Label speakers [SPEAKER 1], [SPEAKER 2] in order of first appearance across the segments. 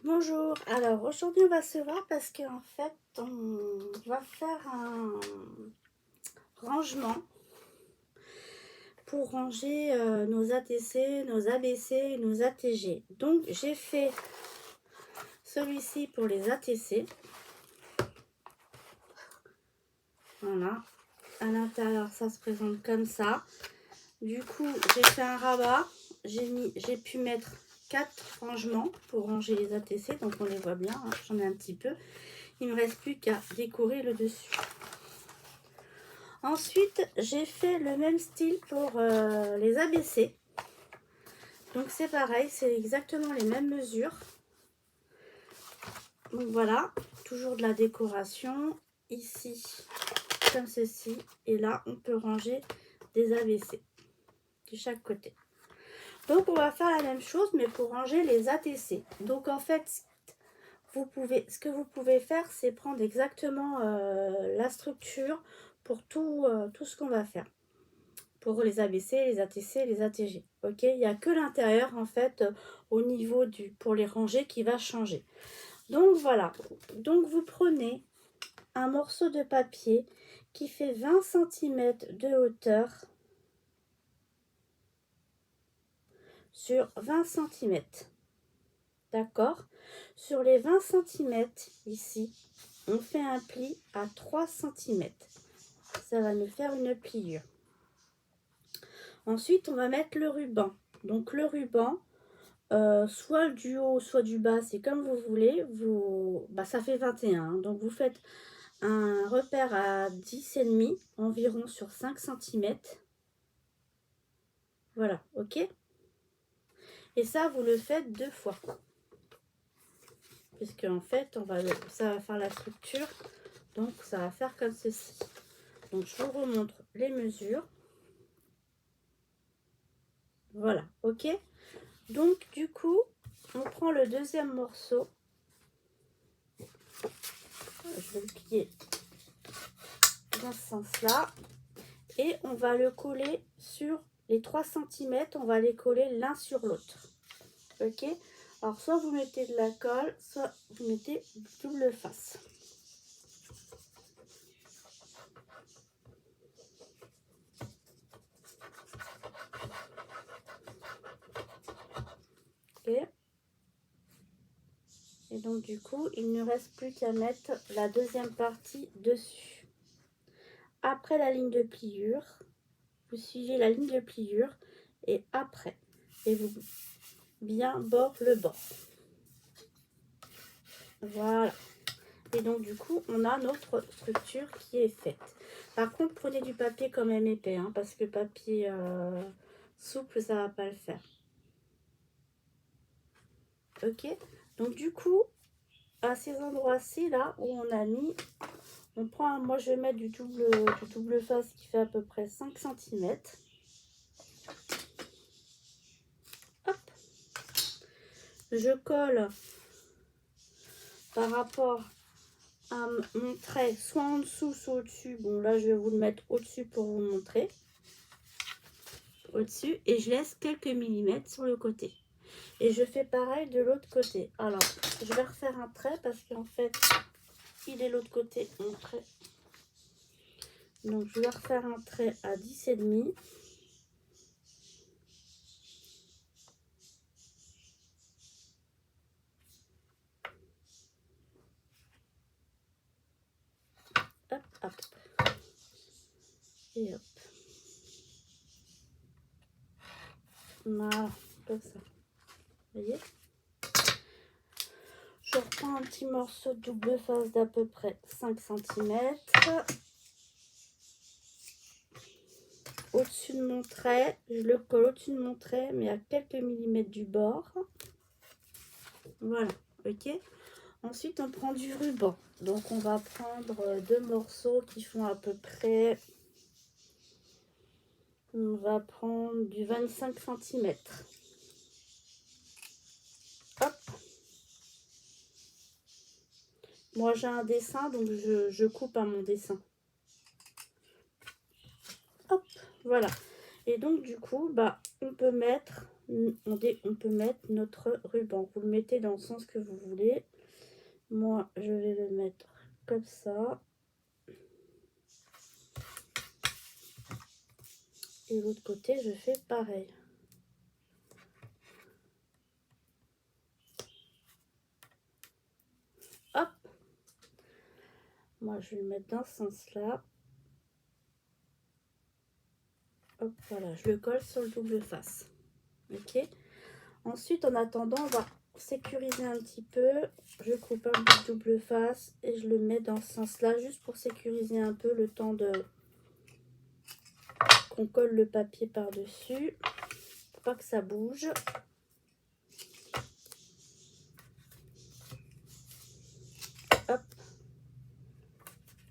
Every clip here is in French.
[SPEAKER 1] Bonjour, alors aujourd'hui on va se voir parce qu'en fait on va faire un rangement pour ranger nos ATC, nos ABC et nos ATG. Donc j'ai fait celui-ci pour les ATC. Voilà, à l'intérieur ça se présente comme ça. Du coup j'ai fait un rabat, j'ai pu mettre 4 rangements pour ranger les ATC, donc on les voit bien, hein, j'en ai un petit peu. Il ne me reste plus qu'à décorer le dessus. Ensuite, j'ai fait le même style pour les ABC. Donc c'est pareil, c'est exactement les mêmes mesures. Donc voilà, toujours de la décoration. Ici, comme ceci. Et là, on peut ranger des ABC de chaque côté. Donc on va faire la même chose, mais pour ranger les ATC. Donc en fait, ce que vous pouvez faire, c'est prendre exactement la structure pour tout ce qu'on va faire. Pour les ABC, les ATC, les ATG. Ok, il n'y a que l'intérieur en fait au niveau pour les ranger qui va changer. Donc voilà. Donc vous prenez un morceau de papier qui fait 20 cm de hauteur sur 20 cm. D'accord? Sur les 20 cm ici, on fait un pli à 3 cm. Ça va nous faire une pliure. Ensuite, on va mettre le ruban. Donc le ruban, soit du haut, soit du bas, c'est comme vous voulez. Ça fait 21. Donc vous faites un repère à 10,5 environ sur 5 cm. Voilà, ok. Et ça, vous le faites 2 fois. Puisque en fait, ça va faire la structure. Donc ça va faire comme ceci. Donc je vous remontre les mesures. Voilà, ok. Donc du coup, on prend le deuxième morceau. Je vais le plier dans ce sens-là. Et on va le coller sur les 3 cm. On va les coller l'un sur l'autre. Ok. Alors soit vous mettez de la colle, soit vous mettez double face. Ok. Et donc du coup, il ne reste plus qu'à mettre la deuxième partie dessus. Après la ligne de pliure, vous suivez la ligne de pliure et après, et vous bien bord le bord. Voilà. Et donc du coup, on a notre structure qui est faite. Par contre, prenez du papier quand même épais, hein, parce que papier souple, ça va pas le faire. Ok. Donc du coup, à ces endroits-ci, là, où on a mis, on prend, moi je vais mettre du double face qui fait à peu près 5 cm. Hop. Je colle par rapport à mon trait, soit en dessous, soit au-dessus. Bon, là, je vais vous le mettre au-dessus pour vous montrer. Au-dessus. Et je laisse quelques millimètres sur le côté. Et je fais pareil de l'autre côté. Alors, je vais refaire un trait parce qu'en fait, il est l'autre côté, mon trait. Donc, je vais refaire un trait à 10,5. Hop, hop. Et hop. Voilà, comme ça. Vous voyez? Je reprends un petit morceau de double face d'à peu près 5 cm. Au-dessus de mon trait, je le colle au-dessus de mon trait, mais à quelques millimètres du bord. Voilà, ok. Ensuite, on prend du ruban. Donc, on va prendre 2 morceaux qui font à peu près... On va prendre du 25 cm. Hop. Moi, j'ai un dessin, donc je coupe à mon dessin. Hop, voilà. Et donc, du coup, on peut mettre on peut mettre notre ruban. Vous le mettez dans le sens que vous voulez. Moi, je vais le mettre comme ça. Et l'autre côté, je fais pareil. Hop. Moi, je vais le mettre dans ce sens-là. Hop, voilà, je le colle sur le double face. Ok. Ensuite, en attendant, on va sécuriser un petit peu. Je coupe un bout de double face et je le mets dans ce sens-là, juste pour sécuriser un peu le temps de qu'on colle le papier par-dessus. Faut pas que ça bouge. Hop.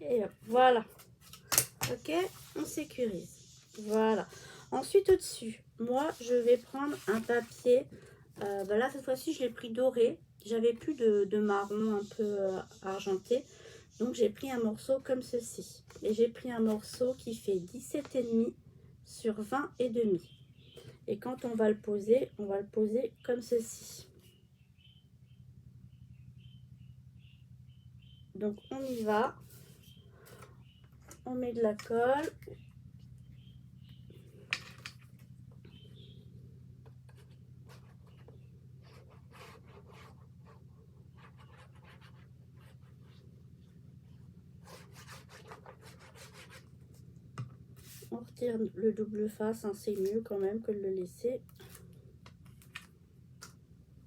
[SPEAKER 1] Et hop, voilà. Ok, on sécurise. Voilà. Ensuite, au-dessus, moi, je vais prendre un papier. Là, cette fois-ci, je l'ai pris doré. J'avais plus de marron un peu argenté. Donc, j'ai pris un morceau comme ceci. Et j'ai pris un morceau qui fait 17,5 sur 20,5. Et quand on va le poser comme ceci. Donc, on y va. On met de la colle. On retire le double face, hein, c'est mieux quand même que de le laisser.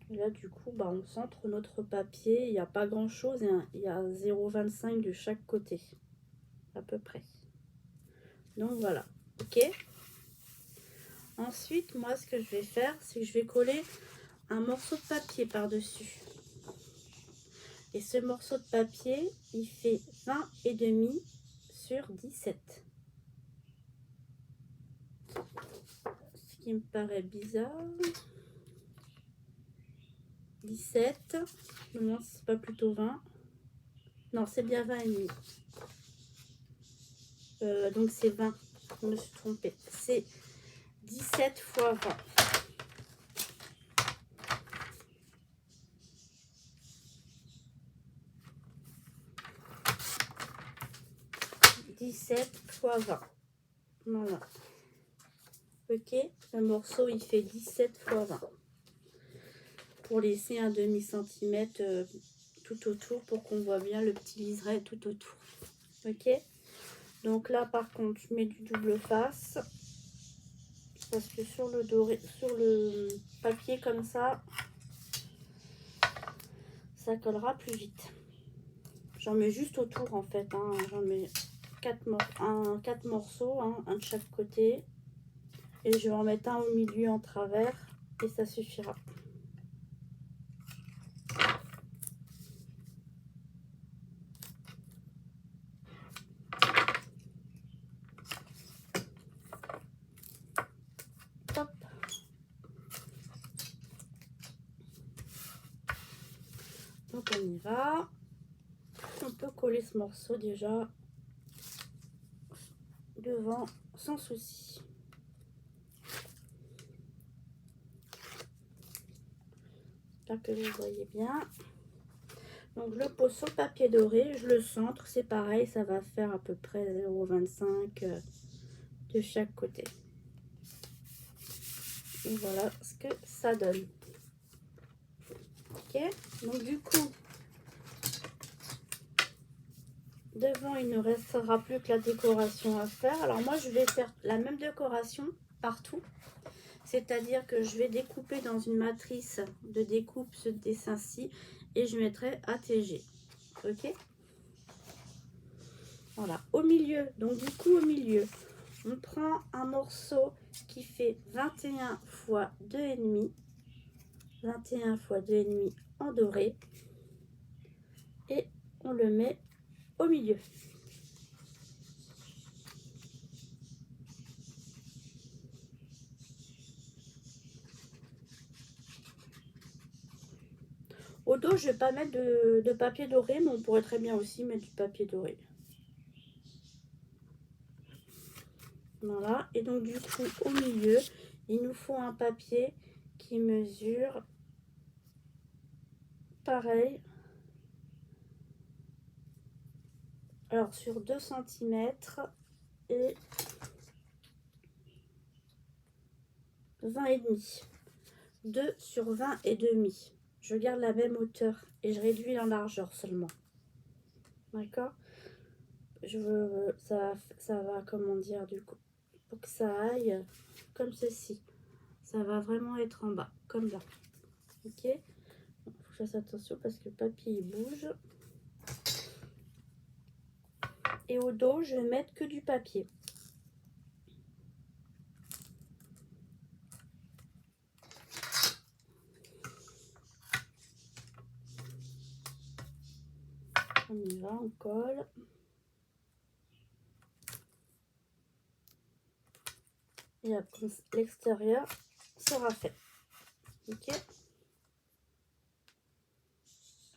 [SPEAKER 1] Et là, du coup, bah, on centre notre papier. Il n'y a pas grand chose, hein. Il y a 0,25 de chaque côté, à peu près. Donc voilà, ok. Ensuite, moi, ce que je vais faire, c'est que je vais coller un morceau de papier par-dessus. Et ce morceau de papier, il fait 20,5 sur 17. Ce qui me paraît bizarre. 17. Non, c'est pas plutôt 20. Non, c'est bien 20,5. Donc c'est 20. Je me suis trompée. C'est 17 fois 20. 17 fois 20. Voilà. Ok, le morceau il fait 17 fois 20. Pour laisser un demi-centimètre tout autour pour qu'on voit bien le petit liseré tout autour. Ok, donc là par contre je mets du double face parce que sur le doré, sur le papier comme ça collera plus vite. J'en mets juste autour en fait, hein. J'en mets 4 morceaux, hein, un de chaque côté, et je vais en mettre un au milieu en travers et ça suffira. Hop. Donc on y va. On peut coller ce morceau déjà devant sans souci. J'espère que vous voyez bien. Donc je le pose sur le papier doré, je le centre, c'est pareil, ça va faire à peu près 0,25 de chaque côté. Et voilà ce que ça donne. Ok, donc du coup, devant il ne restera plus que la décoration à faire. Alors moi je vais faire la même décoration partout. C'est-à-dire que je vais découper dans une matrice de découpe ce dessin-ci et je mettrai ATG. Ok. Voilà, au milieu. Donc du coup au milieu, on prend un morceau qui fait 21 fois 2,5. 21 fois 2,5 en doré. Et on le met au milieu. Au dos, je ne vais pas mettre de papier doré, mais on pourrait très bien aussi mettre du papier doré. Voilà, et donc du coup, au milieu, il nous faut un papier qui mesure pareil. Alors sur 2 cm et 20 et demi. 2 sur 20 et demi. Je garde la même hauteur et je réduis en largeur seulement. D'accord? Ça va, comment dire, du coup, pour que ça aille comme ceci. Ça va vraiment être en bas, comme là. Ok? Il faut que je fasse attention parce que le papier il bouge. Et au dos, je vais mettre que du papier. On y va, on colle. Et après, l'extérieur sera fait. Ok?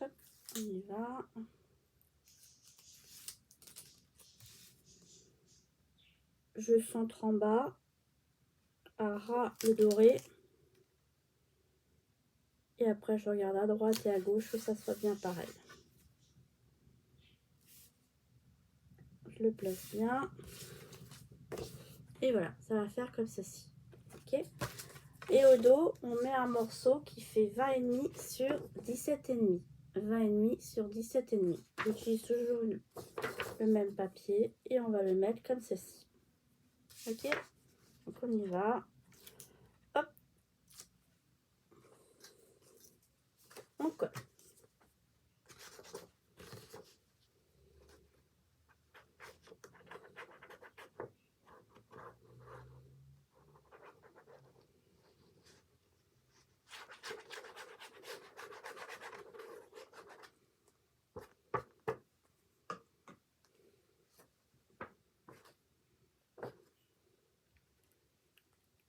[SPEAKER 1] Hop, on y va. Je centre en bas, à ras le doré. Et après, je regarde à droite et à gauche que ça soit bien pareil. Je le place bien. Et voilà, ça va faire comme ceci. Ok? Et au dos, on met un morceau qui fait 20,5 sur 17,5. 20,5 sur 17,5. J'utilise toujours le même papier et on va le mettre comme ceci. Ok? Donc on y va. Hop. On colle.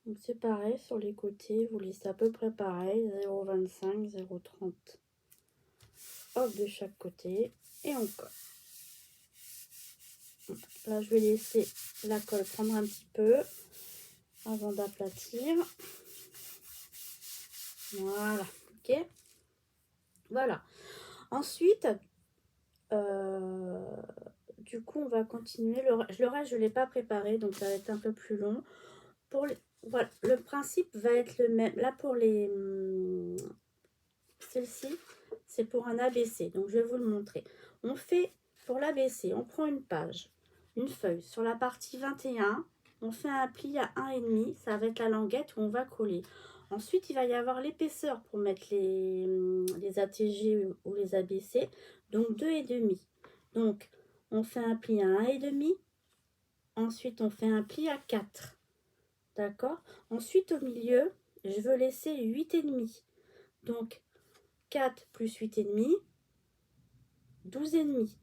[SPEAKER 1] Donc c'est pareil sur les côtés, vous laissez à peu près pareil, 0,25, 0,30. Hop, de chaque côté et on colle. Là je vais laisser la colle prendre un petit peu avant d'aplatir. Voilà, ok. Voilà. Ensuite, du coup on va continuer. Le reste je ne l'ai pas préparé, donc ça va être un peu plus long. Pour les, voilà, le principe va être le même. Là pour les celle-ci, c'est pour un ABC, donc je vais vous le montrer. On fait pour l'ABC, on prend une page, une feuille. Sur la partie 21, on fait un pli à 1,5, ça va être la languette où on va coller. Ensuite, il va y avoir l'épaisseur pour mettre les ATG ou les ABC, donc 2,5. Donc, on fait un pli à 1,5. Ensuite, on fait un pli à 4. D'accord? Ensuite, au milieu, je veux laisser 8,5. Donc, 4 plus 8,5, 12,5.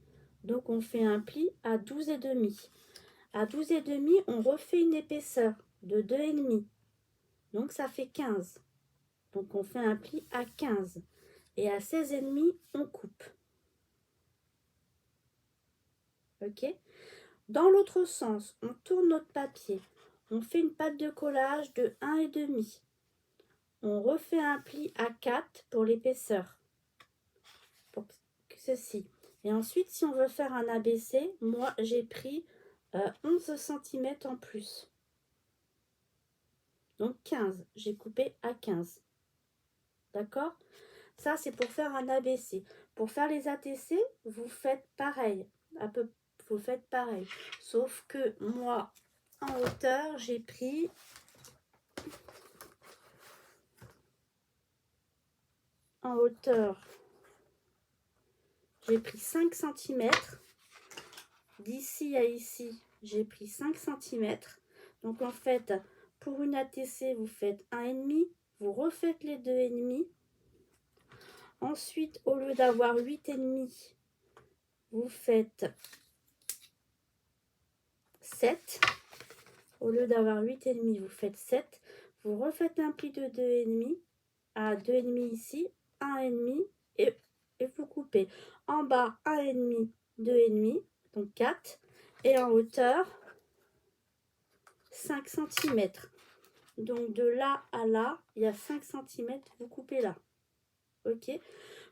[SPEAKER 1] Donc, on fait un pli à 12,5. À 12,5, on refait une épaisseur de 2,5. Donc, ça fait 15. Donc, on fait un pli à 15. Et à 16,5, on coupe. Ok? Dans l'autre sens, on tourne notre papier. On fait une patte de collage de 1,5. On refait un pli à 4 pour l'épaisseur. Pour ceci. Et ensuite, si on veut faire un ABC, moi, j'ai pris 11 cm en plus. Donc 15. J'ai coupé à 15. D'accord? Ça, c'est pour faire un ABC. Pour faire les ATC, vous faites pareil. Vous faites pareil. Sauf que moi, en hauteur, j'ai pris... En hauteur, j'ai pris 5 cm. D'ici à ici, j'ai pris 5 cm. Donc en fait, pour une ATC, vous faites 1,5. Vous refaites les 2,5. Ensuite, au lieu d'avoir 8,5, vous faites 7. Au lieu d'avoir 8,5, vous faites 7. Vous refaites un pli de 2,5 à 2,5 ici, 1,5 et vous coupez. En bas, 1,5, 2,5, donc 4. Et en hauteur, 5 cm. Donc de là à là, il y a 5 cm, vous coupez là. Ok.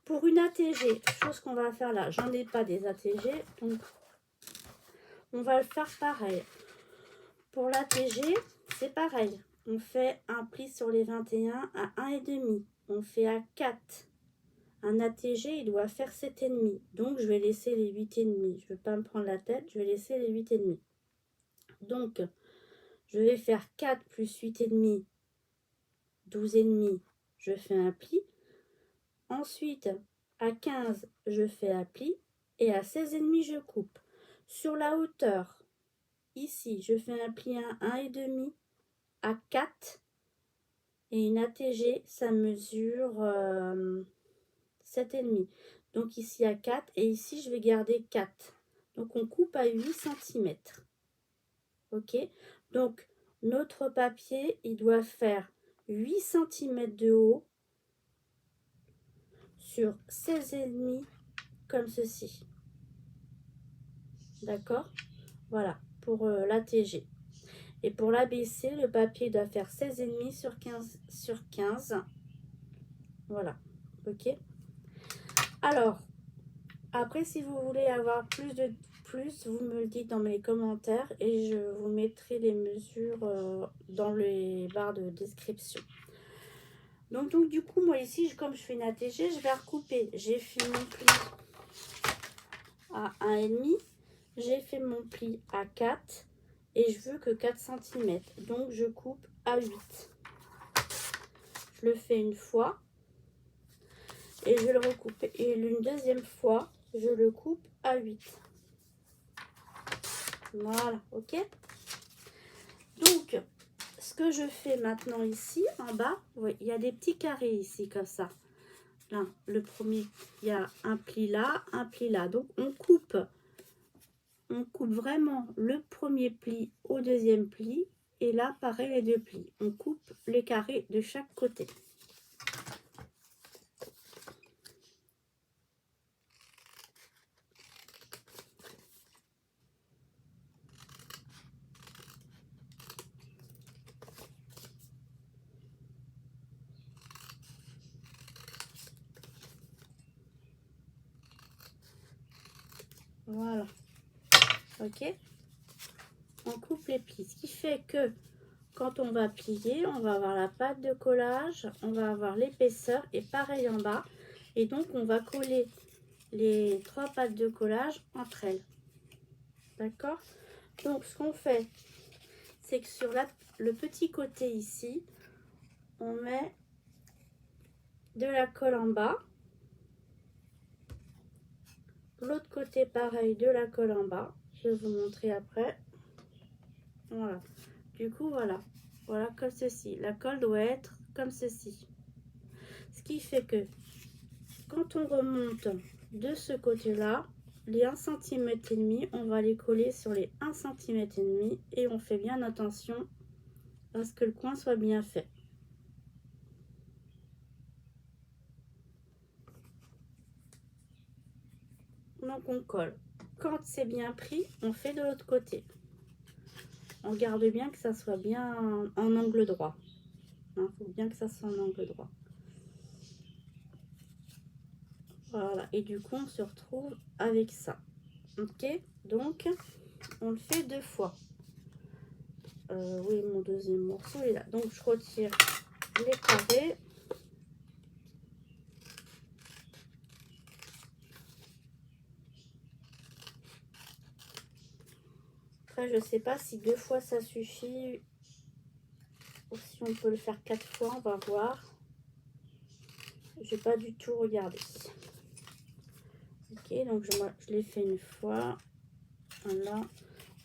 [SPEAKER 1] Pour une ATG, chose qu'on va faire là, j'en ai pas des ATG, donc on va le faire pareil. Pour l'ATG, c'est pareil. On fait un pli sur les 21 à 1,5. On fait à 4. Un ATG, il doit faire 7,5. Donc, je vais laisser les 8,5. Je ne vais pas me prendre la tête, je vais laisser les 8,5. Donc, je vais faire 4 plus 8,5, 12,5. Je fais un pli. Ensuite, à 15, je fais un pli. Et à 16,5, je coupe. Sur la hauteur, ici, je fais un pli à 1,5 à 4. Et une ATG, ça mesure 7,5. Donc ici à 4 et ici je vais garder 4. Donc on coupe à 8 cm. Ok. Donc notre papier, il doit faire 8 cm de haut sur 16,5 comme ceci. D'accord. Voilà pour l'ATG. Et pour l'ABC, le papier doit faire 16,5 sur 15 sur 15. Voilà. Ok. Alors, après, si vous voulez avoir plus, vous me le dites dans mes commentaires et je vous mettrai les mesures dans les barres de description. Donc du coup, moi ici, comme je fais une ATG, je vais recouper. J'ai fait mon pli à 1,5. J'ai fait mon pli à 4 et je veux que 4 cm. Donc, je coupe à 8. Je le fais une fois et je vais le recouper. Et une deuxième fois, je le coupe à 8. Voilà, ok. Donc, ce que je fais maintenant ici, en bas, oui, il y a des petits carrés ici, comme ça. Là, le premier, il y a un pli là, un pli là. Donc, on coupe vraiment le premier pli au deuxième pli. Et là, pareil, les deux plis. On coupe les carrés de chaque côté. Voilà. Ok. On coupe les plis. Ce qui fait que quand on va plier, on va avoir la pâte de collage, on va avoir l'épaisseur et pareil en bas. Et donc, on va coller les 3 pattes de collage entre elles. D'accord? Donc, ce qu'on fait, c'est que sur le petit côté ici, on met de la colle en bas. L'autre côté, pareil, de la colle en bas. Je vais vous montrer après. Voilà. Du coup, voilà. Voilà, comme ceci. La colle doit être comme ceci. Ce qui fait que quand on remonte de ce côté-là, les 1,5 cm, on va les coller sur les 1,5 cm et on fait bien attention à ce que le coin soit bien fait. Donc on colle. Quand c'est bien pris, on fait de l'autre côté. On garde bien que ça soit bien en angle droit. Il faut bien que ça soit en angle droit. Voilà, et du coup on se retrouve avec ça. Ok, donc on le fait 2 fois. Oui, mon deuxième morceau est là. Donc je retire les carrés. Après, je sais pas si 2 fois ça suffit ou si on peut le faire 4 fois, on va voir. J'ai pas du tout regardé. Ok, donc je l'ai fait une fois. Voilà,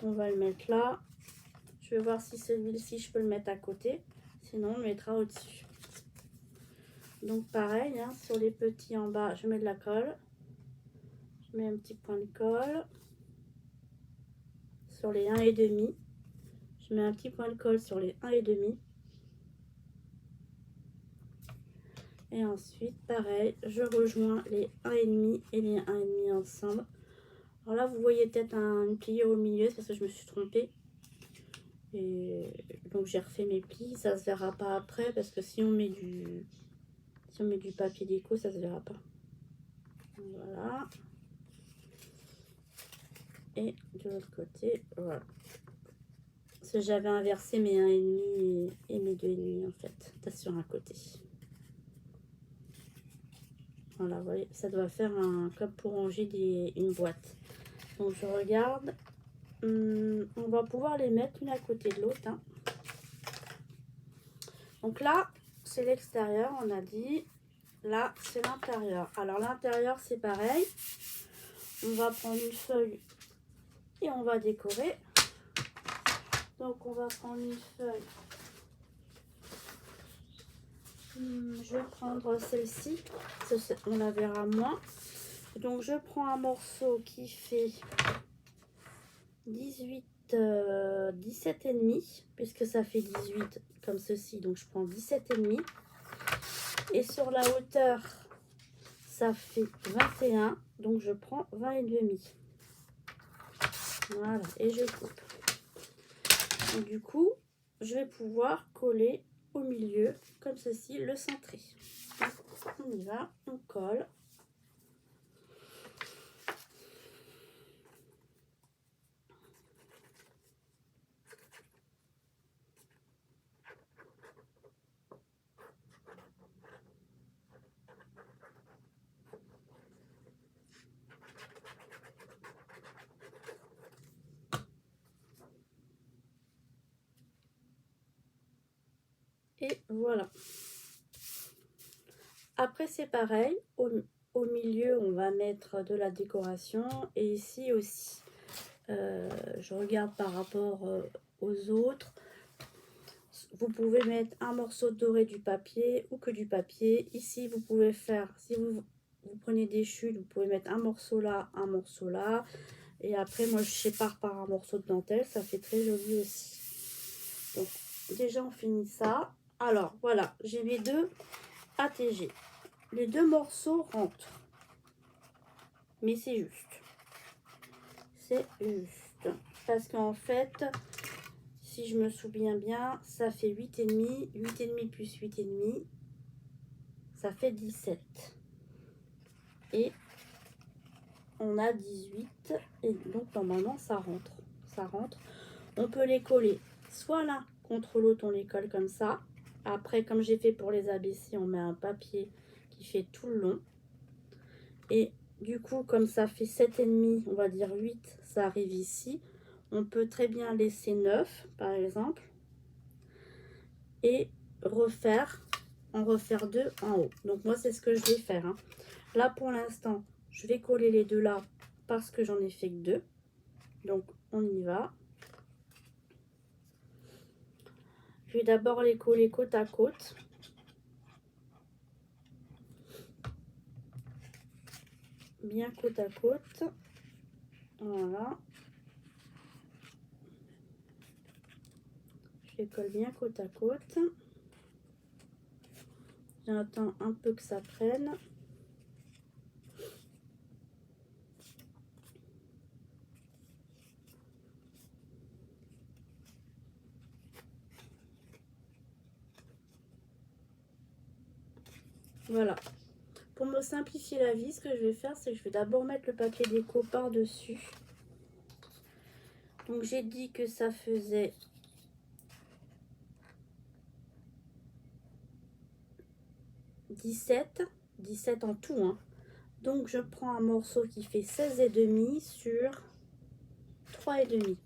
[SPEAKER 1] on va le mettre là. Je vais voir si celui-ci je peux le mettre à côté, sinon on le mettra au-dessus. Donc pareil, hein, sur les petits en bas, je mets de la colle. Je mets un petit point de colle. Sur les 1,5, je mets un petit point de colle sur les 1,5. Et ensuite, pareil, je rejoins les 1,5 et les 1,5 ensemble. Alors là, vous voyez peut-être un plié au milieu, c'est parce que je me suis trompée. Et donc j'ai refait mes plis, ça se verra pas après parce que si on met du papier déco, ça se verra pas. Voilà. Et de l'autre côté, voilà. Parce que j'avais inversé mes 1,5 et mes 2,5 en fait, sur un côté. Voilà, vous voyez, ça doit faire un comme pour ranger une boîte. Donc je regarde. On va pouvoir les mettre une à côté de l'autre. Hein. Donc là, c'est l'extérieur, on a dit. Là, c'est l'intérieur. Alors l'intérieur, c'est pareil. On va prendre une feuille et on va décorer. Donc on va prendre une feuille. Je vais prendre celle-ci. On la verra moins. Donc je prends un morceau qui fait 17,5 puisque ça fait 18 comme ceci. Donc je prends 17,5. Et sur la hauteur, ça fait 21. Donc je prends 20,5. Voilà. Et je coupe. Donc, du coup, je vais pouvoir coller au milieu, comme ceci, le cintré. Donc, on y va, on colle. Et voilà. Après, c'est pareil. Au milieu, on va mettre de la décoration. Et ici aussi, je regarde par rapport aux autres. Vous pouvez mettre un morceau doré du papier ou que du papier. Ici, vous pouvez faire, si vous prenez des chutes, vous pouvez mettre un morceau là, un morceau là. Et après, moi, je sépare par un morceau de dentelle. Ça fait très joli aussi. Donc, déjà, on finit ça. Alors, voilà, j'ai mes deux ATG. Les deux morceaux rentrent. Mais c'est juste. C'est juste. Parce qu'en fait, si je me souviens bien, ça fait 8,5. 8,5 plus 8,5, ça fait 17. Et on a 18. Et donc, normalement, ça rentre. Ça rentre. On peut les coller soit l'un contre l'autre, on les colle comme ça. Après, comme j'ai fait pour les ABC, on met un papier qui fait tout le long. Et du coup, comme ça fait 7,5, on va dire 8, ça arrive ici. On peut très bien laisser 9, par exemple. Et en refaire 2 en haut. Donc moi, c'est ce que je vais faire. Hein. Là, pour l'instant, je vais coller les deux là parce que j'en ai fait que 2. Donc, on y va. Je vais d'abord les coller côte à côte. Bien côte à côte. Voilà. Je les colle bien côte à côte. J'attends un peu que ça prenne. Voilà. Pour me simplifier la vie, ce que je vais faire, c'est que je vais d'abord mettre le papier déco par-dessus. Donc j'ai dit que ça faisait 17 en tout. Hein. Donc je prends un morceau qui fait 16,5 sur 3,5.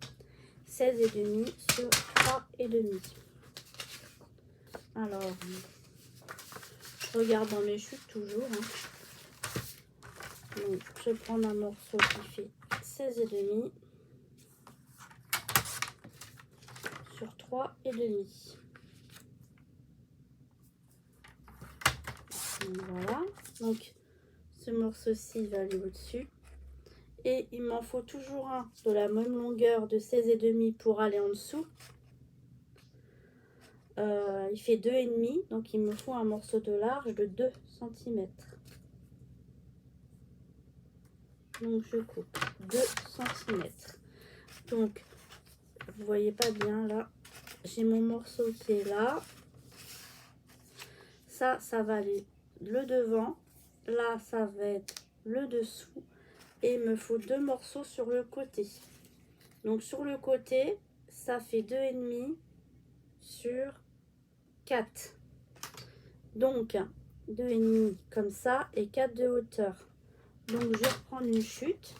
[SPEAKER 1] 16,5 sur 3,5. Alors, je regarde dans mes chutes toujours. Hein. Donc, je prends un morceau qui fait 16,5 sur 3,5. Voilà. Donc, ce morceau-ci va aller au-dessus. Et il m'en faut toujours un de la même longueur de 16,5 pour aller en dessous. Il fait 2,5, donc il me faut un morceau de large de 2 cm. Donc je coupe 2 cm. Donc vous voyez pas bien là, j'ai mon morceau qui est là. Ça va aller le devant. Là, ça va être le dessous. Et il me faut 2 morceaux sur le côté. Donc, sur le côté, ça fait 2,5 sur 4. Donc, 2,5 comme ça et 4 de hauteur. Donc, je vais reprendre une chute.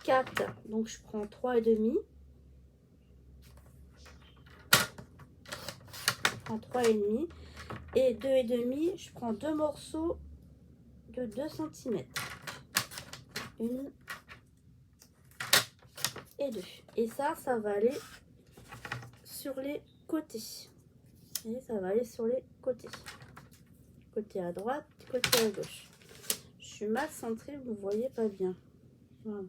[SPEAKER 1] 4, donc je prends 3,5. Je prends 3,5. Et 2,5, je prends 2 morceaux de 2 cm. 1 et 2. Et ça va aller sur les côtés. Et ça va aller sur les côtés. Côté à droite, côté à gauche. Je suis mal centrée, vous ne voyez pas bien. Voilà.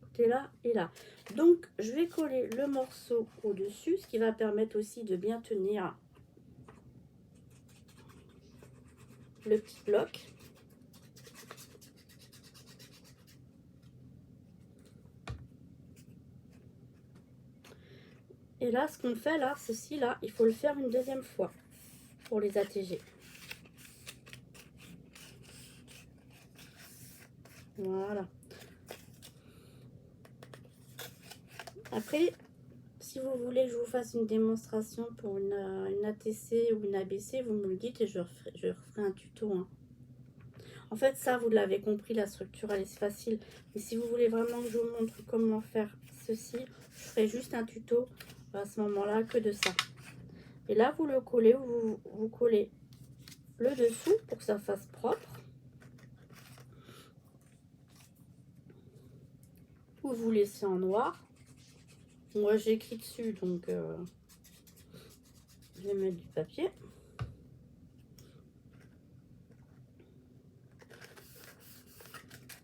[SPEAKER 1] Côté là et là. Donc, je vais coller le morceau au-dessus, ce qui va permettre aussi de bien tenir le petit bloc. Et là, ce qu'on fait là, ceci là, il faut le faire une deuxième fois pour les ATG. Voilà. Après, si vous voulez que je vous fasse une démonstration pour une ATC ou une ABC, vous me le dites et je referai un tuto. Hein. En fait, ça, vous l'avez compris, la structure, elle est facile. Mais si vous voulez vraiment que je vous montre comment faire ceci, je ferai juste un tuto à ce moment-là que de ça. Et là, vous le collez, vous collez le dessous pour que ça fasse propre. Ou vous laissez en noir. Moi, j'ai écrit dessus, donc je vais mettre du papier.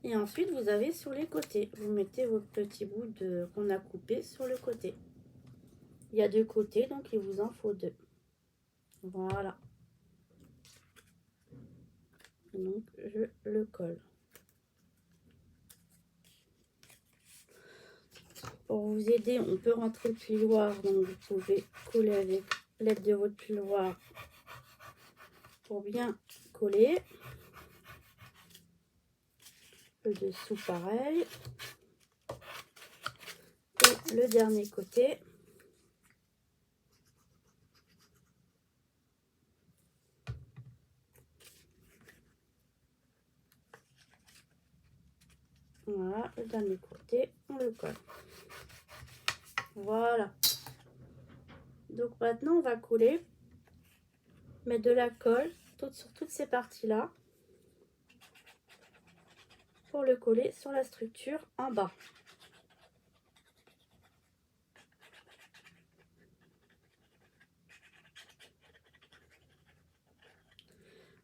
[SPEAKER 1] Et ensuite, vous avez sur les côtés, vous mettez vos petits bouts qu'on a coupés sur le côté. Il y a 2 côtés, donc il vous en faut 2. Voilà. Donc, je le colle. Pour vous aider, on peut rentrer le plioir, donc vous pouvez coller avec l'aide de votre plioir pour bien coller. Le dessous pareil. Et le dernier côté. Voilà, le dernier côté, on le colle. Voilà. Donc maintenant, on va coller, mettre de la colle sur toutes ces parties-là pour le coller sur la structure en bas.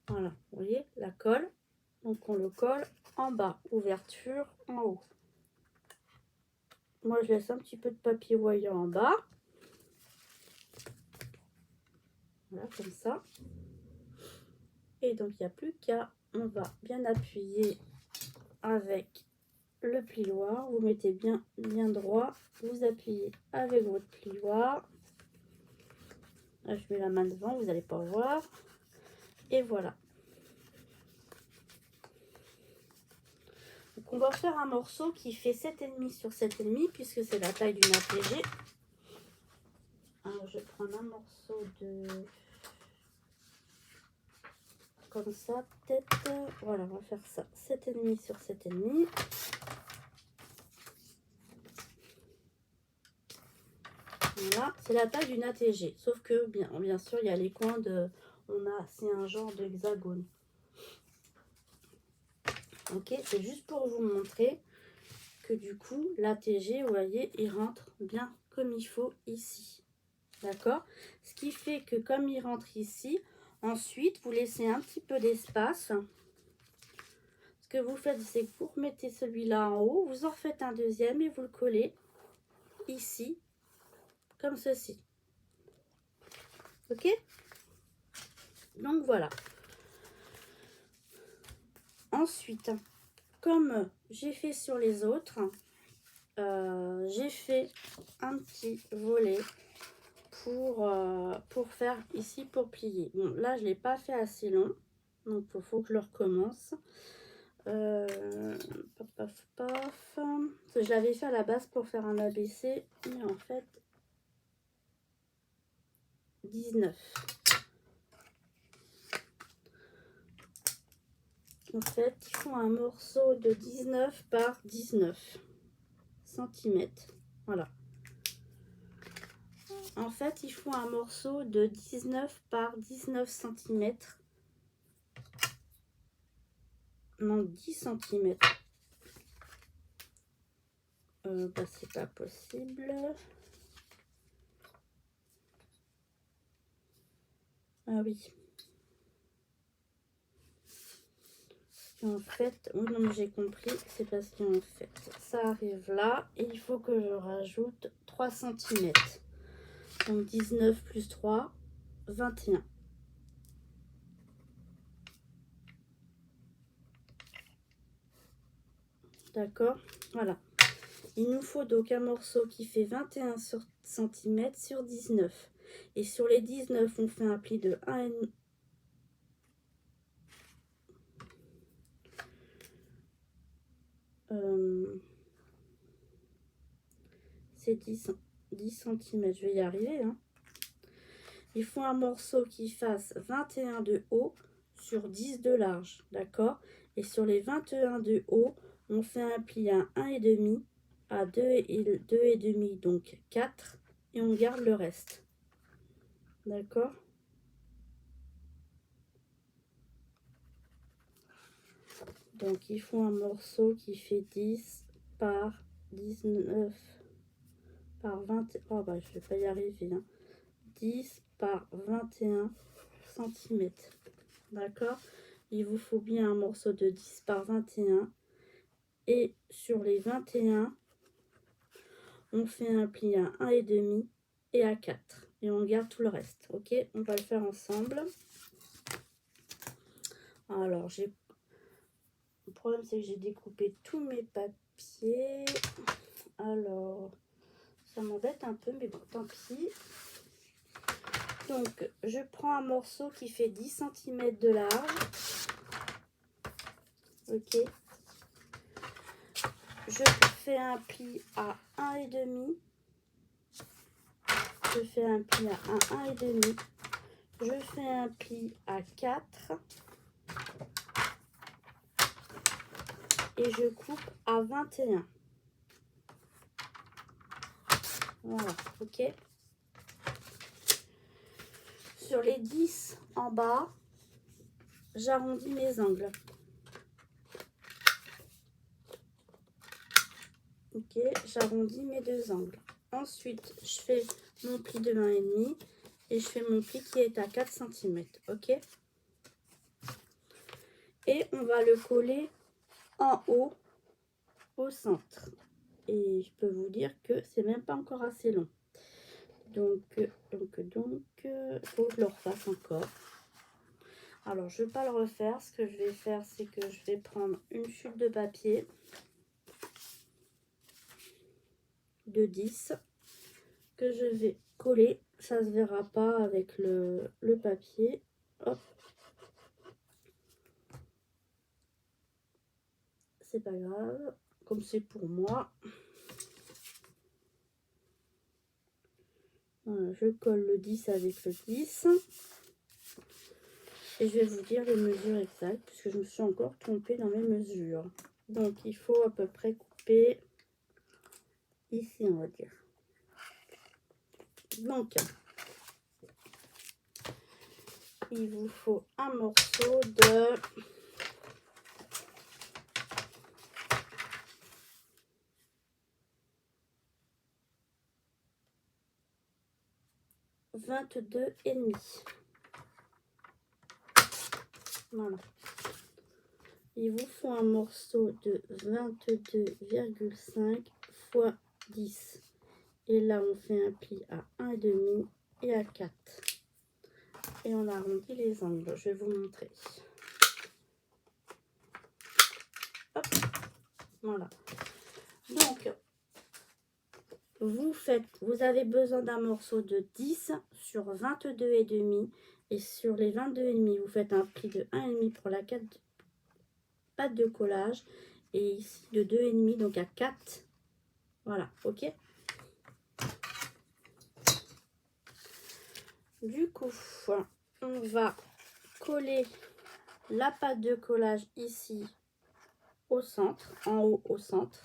[SPEAKER 1] Voilà, vous voyez la colle. Donc on le colle en bas, ouverture en haut. Moi, je laisse un petit peu de papier voyant en bas. Voilà, comme ça. Et donc, il n'y a plus qu'à, on va bien appuyer avec le plioir. Vous mettez bien droit. Vous appuyez avec votre plioir. Là, je mets la main devant, vous n'allez pas voir. Et voilà. Donc, on va faire un morceau qui fait 7,5 sur 7,5 puisque c'est la taille d'une ATG. Alors, je vais prendre un morceau de... comme ça, peut-être. Voilà, on va faire ça. 7,5 sur 7,5. Voilà, c'est la taille d'une ATG. Sauf que, bien sûr, il y a les coins de... c'est un genre d'hexagone. Ok, c'est juste pour vous montrer que du coup, l'ATG, vous voyez, il rentre bien comme il faut ici. D'accord? Ce qui fait que comme il rentre ici, ensuite, vous laissez un petit peu d'espace. Ce que vous faites, c'est que vous remettez celui-là en haut, vous en refaites un deuxième et vous le collez ici, comme ceci. Ok? Donc voilà. Ensuite, comme j'ai fait sur les autres, j'ai fait un petit volet pour faire ici pour plier. Bon, là je l'ai pas fait assez long, donc il faut que je le recommence. Paf, paf, paf. Je l'avais fait à la base pour faire un ABC, mais en fait 19. En fait, ils font un morceau de 19 par 19 cm. Voilà. En fait, ils font un morceau de 19 par 19 cm. Non, 10 cm. Bah, c'est pas possible. Ah oui. En fait, oui, non, mais j'ai compris. C'est parce qu'en fait, ça arrive là. Et il faut que je rajoute 3 cm. Donc 19 plus 3, 21. D'accord? Voilà. Il nous faut donc un morceau qui fait 21 cm sur 19. Et sur les 19, on fait un pli de 1,5. C'est 10 cm. Je vais y arriver. Hein. Il faut un morceau qui fasse 21 de haut sur 10 de large. D'accord? Et sur les 21 de haut, on fait un pli à 1,5, à 2,5, donc 4. Et on garde le reste. D'accord? Donc il faut un morceau qui fait 10 par 19 par 20. Oh bah je vais pas y arriver. Hein. 10 par 21 cm. D'accord? Il vous faut bien un morceau de 10 par 21. Et sur les 21, on fait un pli à 1,5 et à 4. Et on garde tout le reste. Ok? On va le faire ensemble. Alors, le problème, c'est que j'ai découpé tous mes papiers. Alors, ça m'embête un peu, mais bon, tant pis. Donc, je prends un morceau qui fait 10 cm de large. Ok. Je fais un pli à 1,5. Je fais un pli à 1,5. Je fais un pli à 4. Et je coupe à 21. Voilà, ok. Sur les 10 en bas, j'arrondis mes angles. Ok, j'arrondis mes deux angles. Ensuite, je fais mon pli de 1,5 et je fais mon pli qui est à 4 cm. Ok. Et on va le coller en haut, au centre. Et je peux vous dire que c'est même pas encore assez long. Donc, faut que je le refasse encore. Alors, je ne vais pas le refaire. Ce que je vais faire, c'est que je vais prendre une chute de papier de 10 que je vais coller. Ça ne se verra pas avec le papier. Hop. C'est pas grave. Comme c'est pour moi. Voilà, je colle le 10 avec le 10. Et je vais vous dire les mesures exactes, puisque je me suis encore trompée dans mes mesures. Donc, il faut à peu près couper ici, on va dire. Donc, il vous faut un morceau de 22,5. Voilà. Il vous faut un morceau de 22,5 x 10. Et là, on fait un pli à 1,5 et à 4. Et on arrondit les angles. Je vais vous montrer. Hop. Voilà. Donc, vous avez besoin d'un morceau de 10 sur 22,5 et sur les 22,5 vous faites un pli de 1,5 pour la patte de collage et ici de 2,5 donc à 4. Voilà, ok. Du coup, on va coller la pâte de collage ici au centre, en haut au centre.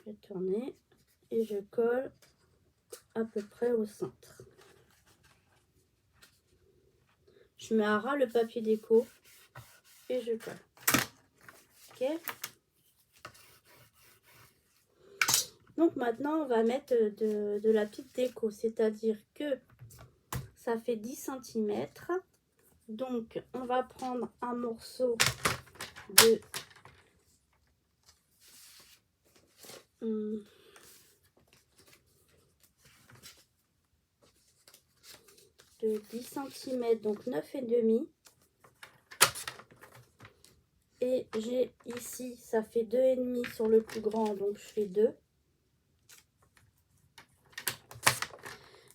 [SPEAKER 1] Je vais tourner et je colle à peu près au centre. Je mets à ras le papier déco et je colle. Ok. Donc maintenant on va mettre de la petite déco, c'est-à-dire que ça fait 10 cm. Donc on va prendre un morceau de 10 cm, donc 9,5. Et j'ai ici, ça fait 2,5 sur le plus grand, donc je fais 2.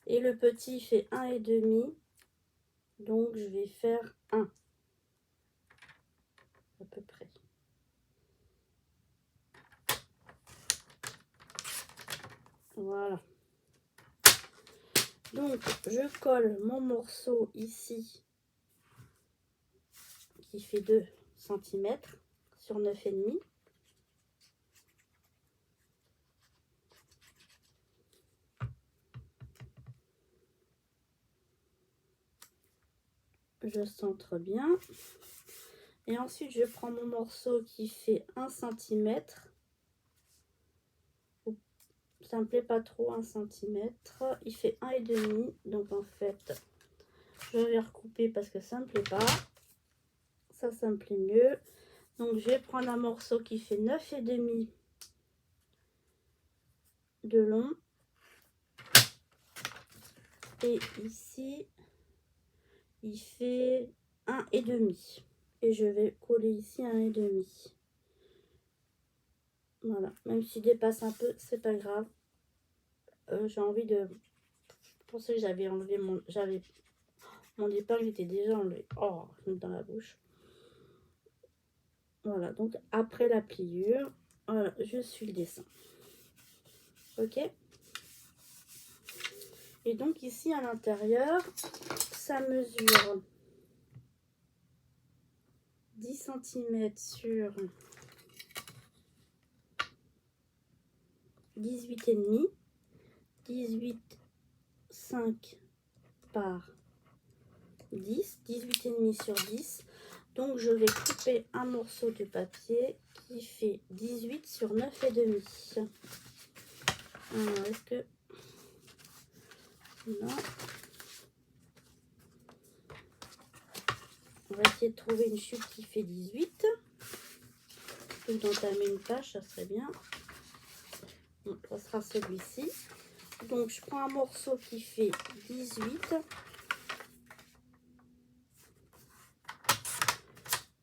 [SPEAKER 1] Et le petit fait 1,5, donc je vais faire 1 à peu près. Voilà. Donc je colle mon morceau ici qui fait 2 cm sur 9,5. Je centre bien. Et ensuite, je prends mon morceau qui fait 1 cm. Ça me plaît pas trop, 1 cm. Il fait 1,5. Donc, en fait, je vais recouper parce que ça me plaît pas. Ça me plaît mieux. Donc, je vais prendre un morceau qui fait 9,5 de long. Et ici, il fait 1,5. Et je vais coller ici 1,5. Voilà, même s'il dépasse un peu, c'est pas grave. J'ai envie de... Je pensais que j'avais enlevé mon... Mon épingle était déjà enlevé. Oh, dans la bouche. Voilà, donc après la pliure, voilà, je suis le dessin. Ok. Et donc ici à l'intérieur, ça mesure 10 cm sur 18,5. 18,5 par 10. 18,5 sur 10. Donc je vais couper un morceau de papier qui fait 18 sur 9,5. Alors est-ce que... Non. On va essayer de trouver une chute qui fait 18. Ou d'entamer une page, ça serait bien. Bon, ça sera celui-ci. Donc je prends un morceau qui fait 18.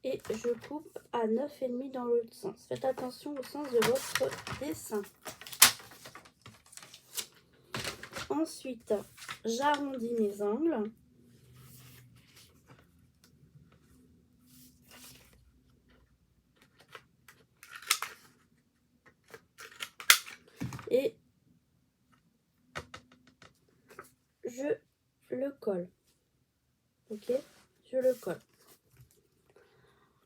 [SPEAKER 1] Et je coupe à 9,5 dans l'autre sens. Faites attention au sens de votre dessin. Ensuite, j'arrondis mes angles. Et je le colle. Ok, je le colle.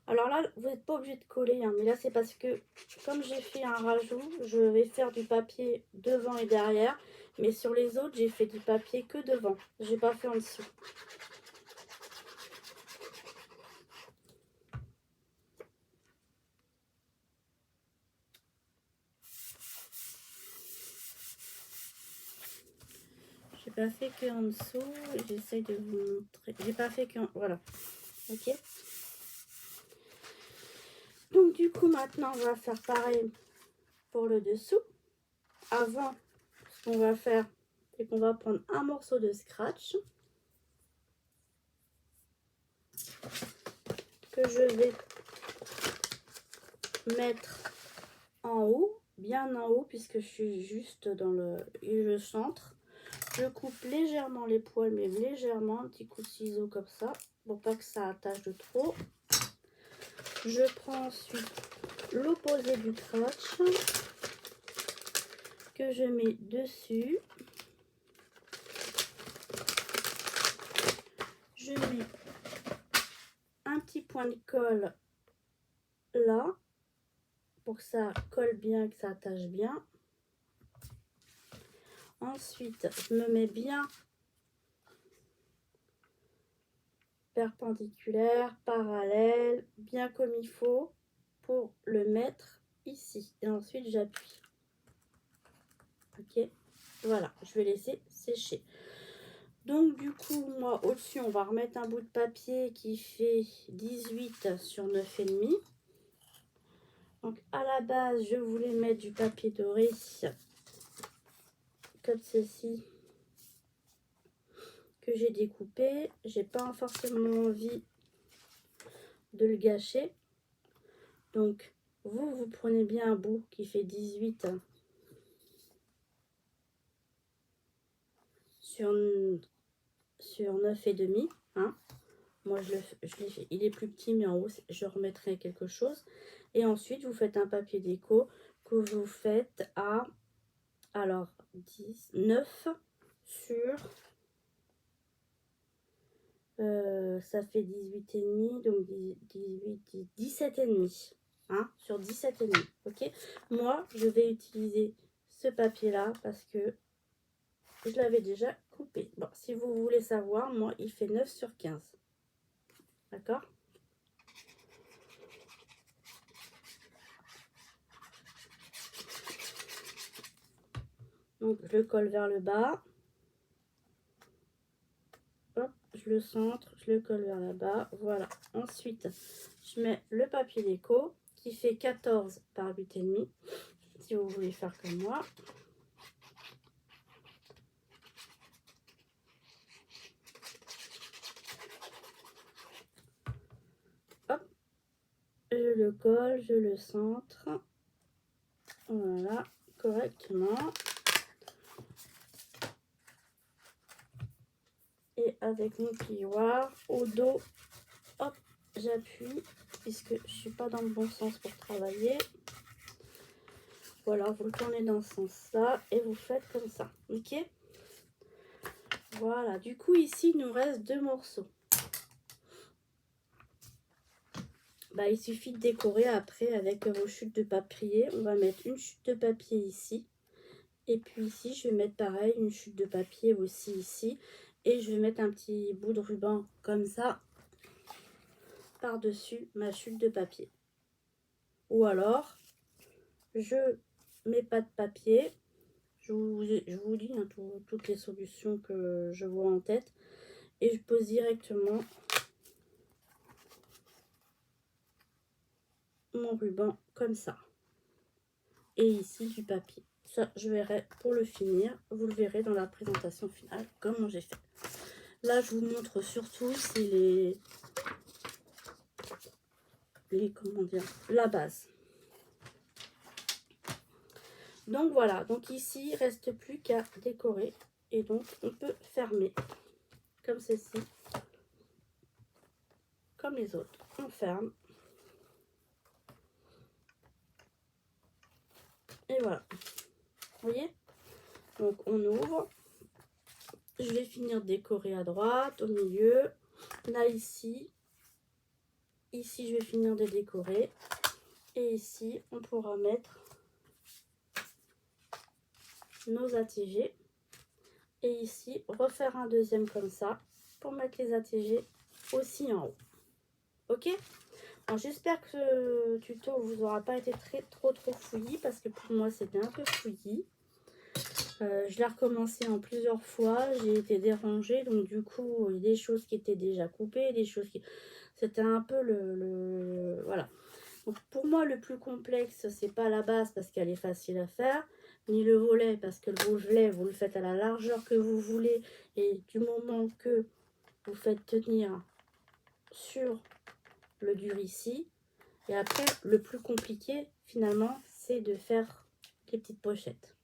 [SPEAKER 1] Alors là, vous n'êtes pas obligé de coller, hein, mais là c'est parce que comme j'ai fait un rajout, je vais faire du papier devant et derrière. Mais sur les autres, j'ai fait du papier que devant. J'ai pas fait en dessous. J'ai pas fait que en dessous. J'essaye de vous montrer. J'ai pas fait que voilà. Ok. Donc du coup maintenant on va faire pareil pour le dessous. Avant, ce qu'on va faire, c'est qu'on va prendre un morceau de scratch. que je vais mettre en haut, bien en haut, puisque je suis juste dans le centre. Je coupe légèrement les poils, mais légèrement, un petit coup de ciseau comme ça, pour pas que ça attache de trop. Je prends ensuite l'opposé du crotch que je mets dessus. Je mets un petit point de colle là pour que ça colle bien, que ça attache bien. Ensuite, je me mets bien perpendiculaire, parallèle, bien comme il faut pour le mettre ici. Et ensuite, j'appuie. Ok, voilà, je vais laisser sécher. Donc du coup, moi au-dessus, on va remettre un bout de papier qui fait 18 sur 9,5. Donc à la base, je voulais mettre du papier doré comme ceci que j'ai découpé. J'ai pas forcément envie de le gâcher. Donc vous prenez bien un bout qui fait 18 sur 9,5. Hein. Moi, je l'ai fait. Il est plus petit, mais en haut, je remettrai quelque chose. Et ensuite, vous faites un papier déco que vous faites à, alors, 9 sur, ça fait 18,5, donc 17,5. Hein, sur 17,5. Ok. Moi, je vais utiliser ce papier-là parce que je l'avais déjà coupé. Bon, si vous voulez savoir, moi, il fait 9 sur 15. D'accord? Donc, je le colle vers le bas. Hop, je le centre, je le colle vers le bas. Voilà. Ensuite, je mets le papier déco qui fait 14 par 8,5. Si vous voulez faire comme moi. Hop, je le colle, je le centre. Voilà, correctement. Et avec mon plioir au dos, hop, j'appuie puisque je suis pas dans le bon sens pour travailler. Voilà, vous le tournez dans ce sens-là et vous faites comme ça, ok? Voilà, du coup ici il nous reste 2 morceaux. Bah, il suffit de décorer après avec vos chutes de papier. On va mettre une chute de papier ici. Et puis ici, je vais mettre pareil, une chute de papier aussi ici. Et je vais mettre un petit bout de ruban comme ça par-dessus ma chute de papier. Ou alors, je mets pas de papier. Je vous dis hein, toutes les solutions que je vois en tête. Et je pose directement mon ruban comme ça. Et ici, du papier. Ça, je verrai pour le finir. Vous le verrez dans la présentation finale, comment j'ai fait. Là, je vous montre surtout, c'est comment dire, la base. Donc voilà, donc ici, il ne reste plus qu'à décorer. Et donc, on peut fermer comme ceci, comme les autres. On ferme. Et voilà. Vous voyez? Donc, on ouvre. Je vais finir de décorer à droite, au milieu. Là, ici, je vais finir de décorer. Et ici, on pourra mettre nos ATG. Et ici, refaire un deuxième comme ça pour mettre les ATG aussi en haut. Ok? Alors, j'espère que ce tuto vous aura pas été trop fouillis parce que pour moi, c'était un peu fouillis. Je l'ai recommencé en plusieurs fois. J'ai été dérangée. Donc, du coup, il y a des choses qui étaient déjà coupées, des choses qui... C'était un peu voilà. Donc, pour moi, le plus complexe, c'est pas la base parce qu'elle est facile à faire, ni le volet parce que le volet, vous le faites à la largeur que vous voulez et du moment que vous faites tenir sur le dur ici. Et après, le plus compliqué, finalement, c'est de faire les petites pochettes.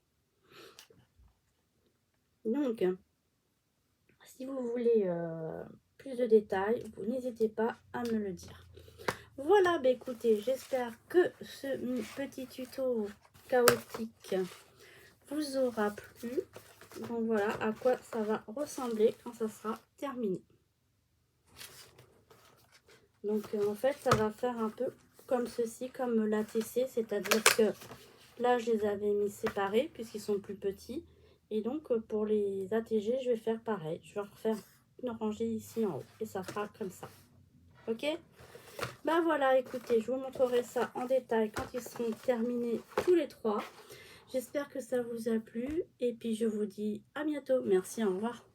[SPEAKER 1] Donc, si vous voulez plus de détails, vous n'hésitez pas à me le dire. Voilà, bah écoutez, j'espère que ce petit tuto chaotique vous aura plu. Donc voilà à quoi ça va ressembler quand ça sera terminé. Donc en fait, ça va faire un peu comme ceci, comme l'ATC, c'est-à-dire que là, je les avais mis séparés puisqu'ils sont plus petits. Et donc, pour les ATG, je vais faire pareil. Je vais refaire une rangée ici en haut. Et ça fera comme ça. Ok? Ben voilà, écoutez, je vous montrerai ça en détail quand ils seront terminés tous les trois. J'espère que ça vous a plu. Et puis, je vous dis à bientôt. Merci, au revoir.